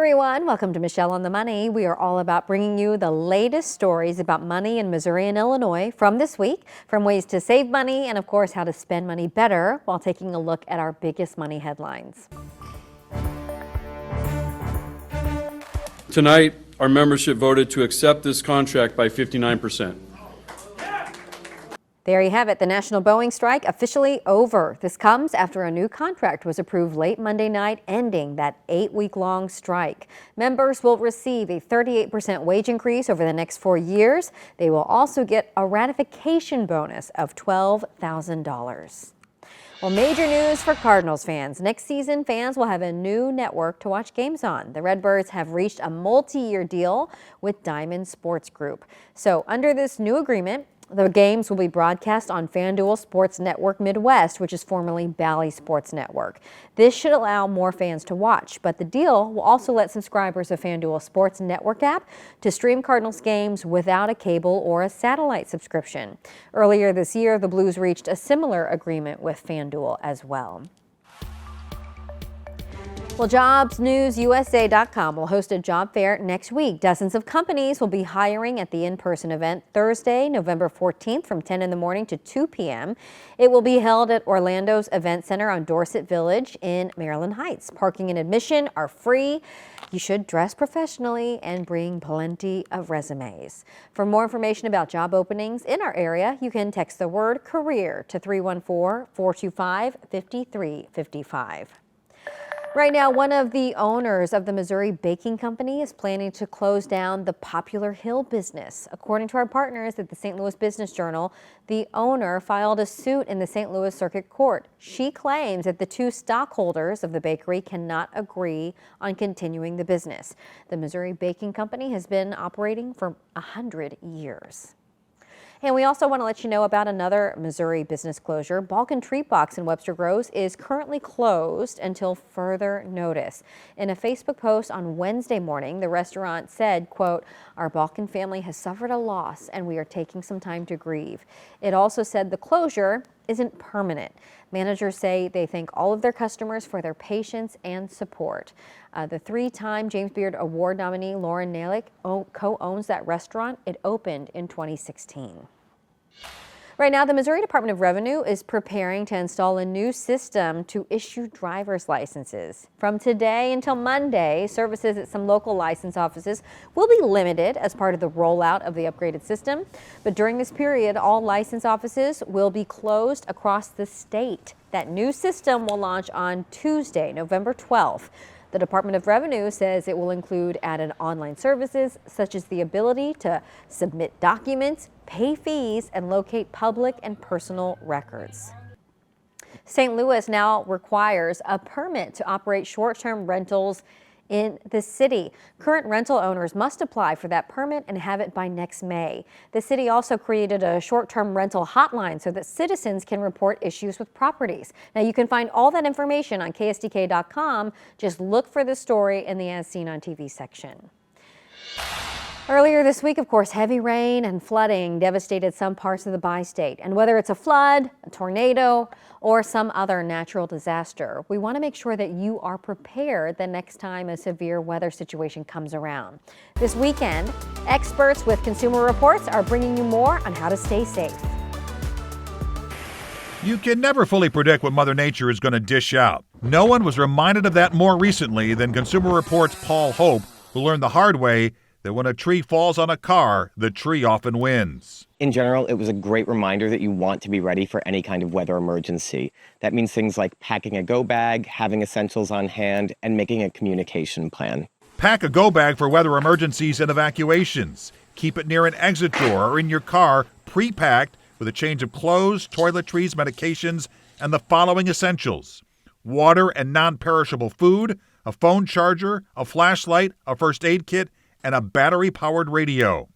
everyone, welcome to Michelle on the Money. We are all about bringing you the latest stories about money in Missouri and Illinois from this week, from ways to save money and of course how to spend money better while taking a look at our biggest money headlines. Tonight, our membership voted to accept this contract by 59%. There you have it, the national Boeing strike officially over. This comes after a new contract was approved late Monday night, ending that 8-week-long strike. Members will receive a 38% wage increase over the next 4 years. They will also get a ratification bonus of $12,000. Well, major news for Cardinals fans. Next season, fans will have a new network to watch games on. The Redbirds have reached a multi-year deal with Diamond Sports Group. So under this new agreement, the games will be broadcast on FanDuel Sports Network Midwest, which is formerly Bally Sports Network. This should allow more fans to watch, but the deal will also let subscribers of FanDuel Sports Network app to stream Cardinals games without a cable or a satellite subscription. Earlier this year, the Blues reached a similar agreement with FanDuel as well. Well, JobsNewsUSA.com will host a job fair next week. Dozens of companies will be hiring at the in-person event Thursday, November 14th from 10 in the morning to 2 p.m. It will be held at Orlando's Event Center on Dorset Village in Maryland Heights. Parking and admission are free. You should dress professionally and bring plenty of resumes. For more information about job openings in our area, you can text the word career to 314-425-5355. Right now, one of the owners of the Missouri Baking Company is planning to close down the Popular Hill business. According to our partners at the St. Louis Business Journal, the owner filed a suit in the St. Louis Circuit Court. She claims that the two stockholders of the bakery cannot agree on continuing the business. The Missouri Baking Company has been operating for 100 years. And we also want to let you know about another Missouri business closure. Balkan Treat Box in Webster Groves is currently closed until further notice. In a Facebook post on Wednesday morning, the restaurant said, quote, "Our Balkan family has suffered a loss and we are taking some time to grieve." It also said the closure isn't permanent. Managers say they thank all of their customers for their patience and support. The 3-time James Beard Award nominee Lauren Nalick co-owns that restaurant. It opened in 2016. Right now, the Missouri Department of Revenue is preparing to install a new system to issue driver's licenses. From today until Monday, services at some local license offices will be limited as part of the rollout of the upgraded system. But during this period, all license offices will be closed across the state. That new system will launch on Tuesday, November 12th. The Department of Revenue says it will include added online services such as the ability to submit documents, pay fees, and locate public and personal records. St. Louis now requires a permit to operate short-term rentals in the city. Current rental owners must apply for that permit and have it by next May. The city also created a short-term rental hotline so that citizens can report issues with properties. Now you can find all that information on KSDK.com. Just look for the story in the As Seen on TV section. Earlier this week, of course, heavy rain and flooding devastated some parts of the bi-state. And whether it's a flood, a tornado, or some other natural disaster, we want to make sure that you are prepared the next time a severe weather situation comes around. This weekend, experts with Consumer Reports are bringing you more on how to stay safe. You can never fully predict what Mother Nature is going to dish out. No one was reminded of that more recently than Consumer Reports' Paul Hope, who learned the hard way that when a tree falls on a car, the tree often wins. In general, it was a great reminder that you want to be ready for any kind of weather emergency. That means things like packing a go bag, having essentials on hand, and making a communication plan. Pack a go bag for weather emergencies and evacuations. Keep it near an exit door or in your car, pre-packed with a change of clothes, toiletries, medications, and the following essentials: water and non-perishable food, a phone charger, a flashlight, a first aid kit, and a battery-powered radio.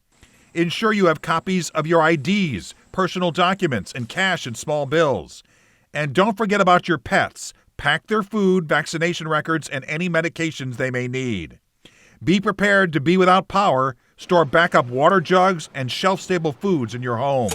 Ensure you have copies of your IDs, personal documents, and cash and small bills. And don't forget about your pets. Pack their food, vaccination records, and any medications they may need. Be prepared to be without power. Store backup water jugs and shelf-stable foods in your home.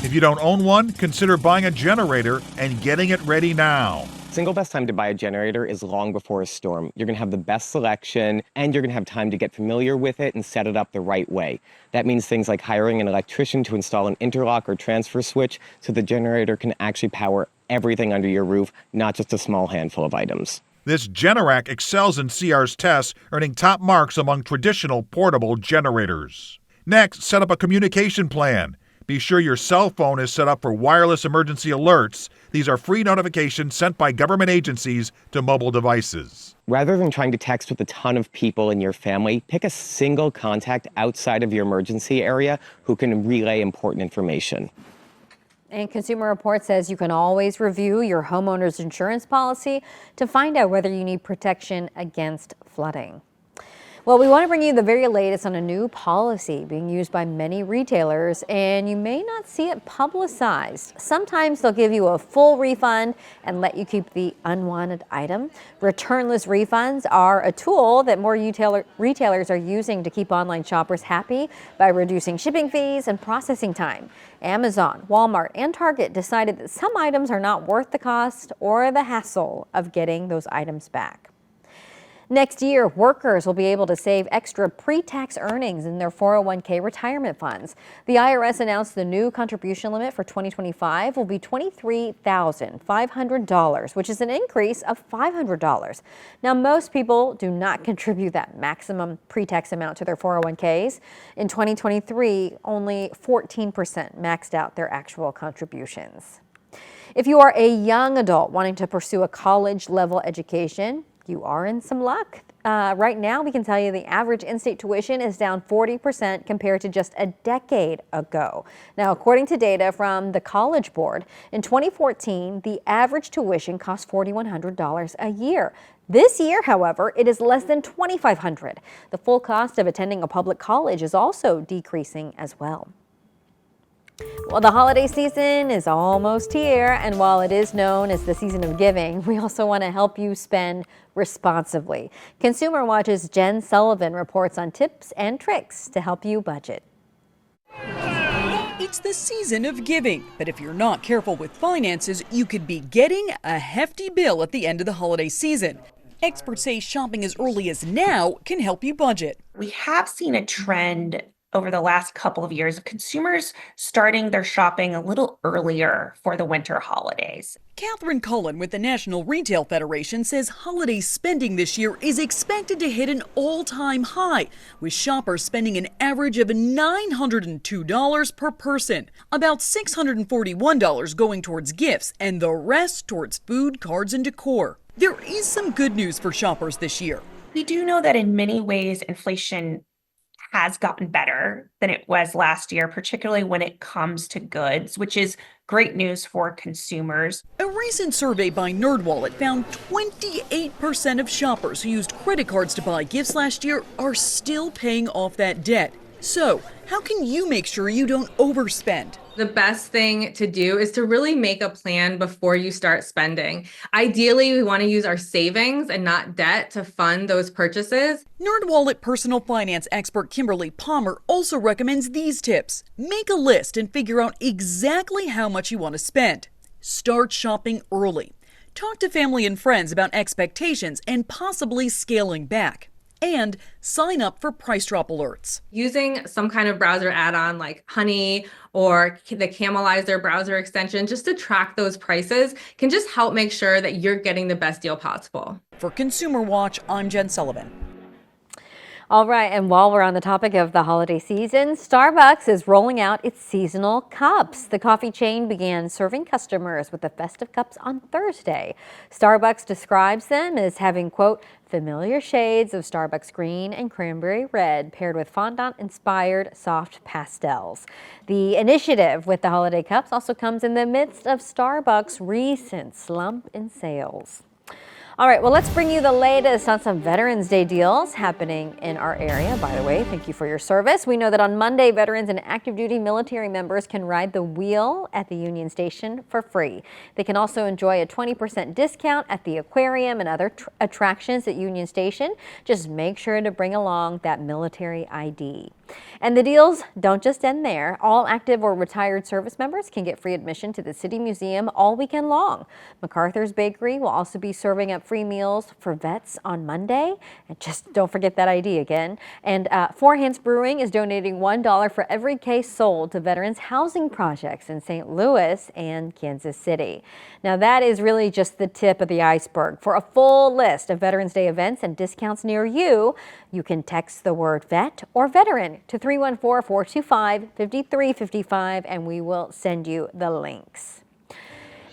If you don't own one, consider buying a generator and getting it ready now. single best time to buy a generator is long before a storm. You're going to have the best selection, and you're going to have time to get familiar with it and set it up the right way. That means things like hiring an electrician to install an interlock or transfer switch so the generator can actually power everything under your roof, not just a small handful of items. This Generac excels in CR's tests, earning top marks among traditional portable generators. Next, set up a communication plan. Be sure your cell phone is set up for wireless emergency alerts. These are free notifications sent by government agencies to mobile devices. Rather than trying to text with a ton of people in your family, pick a single contact outside of your emergency area who can relay important information. And Consumer Report says you can always review your homeowner's insurance policy to find out whether you need protection against flooding. Well, we want to bring you the very latest on a new policy being used by many retailers, and you may not see it publicized. Sometimes they'll give you a full refund and let you keep the unwanted item. Returnless refunds are a tool that more retailers are using to keep online shoppers happy by reducing shipping fees and processing time. Amazon, Walmart, and Target decided that some items are not worth the cost or the hassle of getting those items back. Next year, workers will be able to save extra pre-tax earnings in their 401k retirement funds. The IRS announced the new contribution limit for 2025 will be $23,500, which is an increase of $500. Now, most people do not contribute that maximum pre-tax amount to their 401ks. In 2023, only 14% maxed out their actual contributions. If you are a young adult wanting to pursue a college-level education, you are in some luck. Right now, we can tell you the average in-state tuition is down 40% compared to just a decade ago. Now, according to data from the College Board, in 2014, the average tuition cost $4,100 a year. This year, however, it is less than $2,500. The full cost of attending a public college is also decreasing as well. Well, the holiday season is almost here, and while it is known as the season of giving, we also want to help you spend responsibly. Consumer Watch's Jen Sullivan reports on tips and tricks to help you budget. It's the season of giving, but if you're not careful with finances, you could be getting a hefty bill at the end of the holiday season. Experts say shopping as early as now can help you budget. We have seen a trend over the last couple of years of consumers starting their shopping a little earlier for the winter holidays. Catherine Cullen with the National Retail Federation says holiday spending this year is expected to hit an all-time high, with shoppers spending an average of $902 per person, about $641 going towards gifts and the rest towards food, cards, and decor. There is some good news for shoppers this year. We do know that in many ways inflation has gotten better than it was last year, particularly when it comes to goods, which is great news for consumers. A recent survey by NerdWallet found 28% of shoppers who used credit cards to buy gifts last year are still paying off that debt. So, how can you make sure you don't overspend? The best thing to do is to really make a plan before you start spending. Ideally, we want to use our savings and not debt to fund those purchases. NerdWallet personal finance expert Kimberly Palmer also recommends these tips. Make a list and figure out exactly how much you want to spend. Start shopping early. Talk to family and friends about expectations and possibly scaling back. And sign up for price drop alerts. Using some kind of browser add-on like Honey or the Camelizer browser extension just to track those prices can just help make sure that you're getting the best deal possible. For Consumer Watch, I'm Jen Sullivan. All right, and while we're on the topic of the holiday season, Starbucks is rolling out its seasonal cups. The coffee chain began serving customers with the festive cups on Thursday. Starbucks describes them as having, quote, familiar shades of Starbucks green and cranberry red paired with fondant-inspired soft pastels. The initiative with the holiday cups also comes in the midst of Starbucks' recent slump in sales. All right, well, let's bring you the latest on some Veterans Day deals happening in our area. By the way, thank you for your service. We know that on Monday, veterans and active duty military members can ride the wheel at the Union Station for free. They can also enjoy a 20% discount at the aquarium and other attractions at Union Station. Just make sure to bring along that military ID. And the deals don't just end there. All active or retired service members can get free admission to the City Museum all weekend long. MacArthur's Bakery will also be serving up free meals for vets on Monday. And just don't forget that ID again. And Four Hands Brewing is donating $1 for every case sold to veterans housing projects in St. Louis and Kansas City. Now that is really just the tip of the iceberg. For a full list of Veterans Day events and discounts near you, you can text the word vet or veteran to 314-425-5355 and we will send you the links.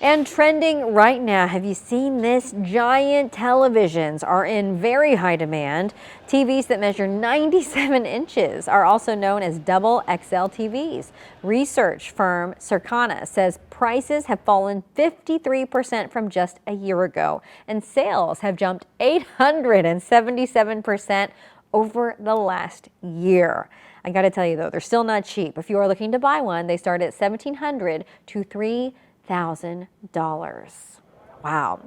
And trending right now, have you seen this? Giant televisions are in very high demand. TVs that measure 97 inches are also known as double XL TVs. Research firm Circana says prices have fallen 53% from just a year ago, and sales have jumped 877% over the last year. I got to tell you though, they're still not cheap. If you are looking to buy one, they start at $1,700 to $3,000. Wow.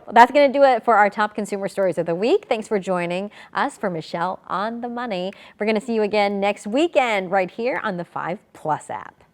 Well, that's going to do it for our top consumer stories of the week. Thanks for joining us. For Michelle on the Money. We're going to see you again next weekend right here on the 5 Plus app.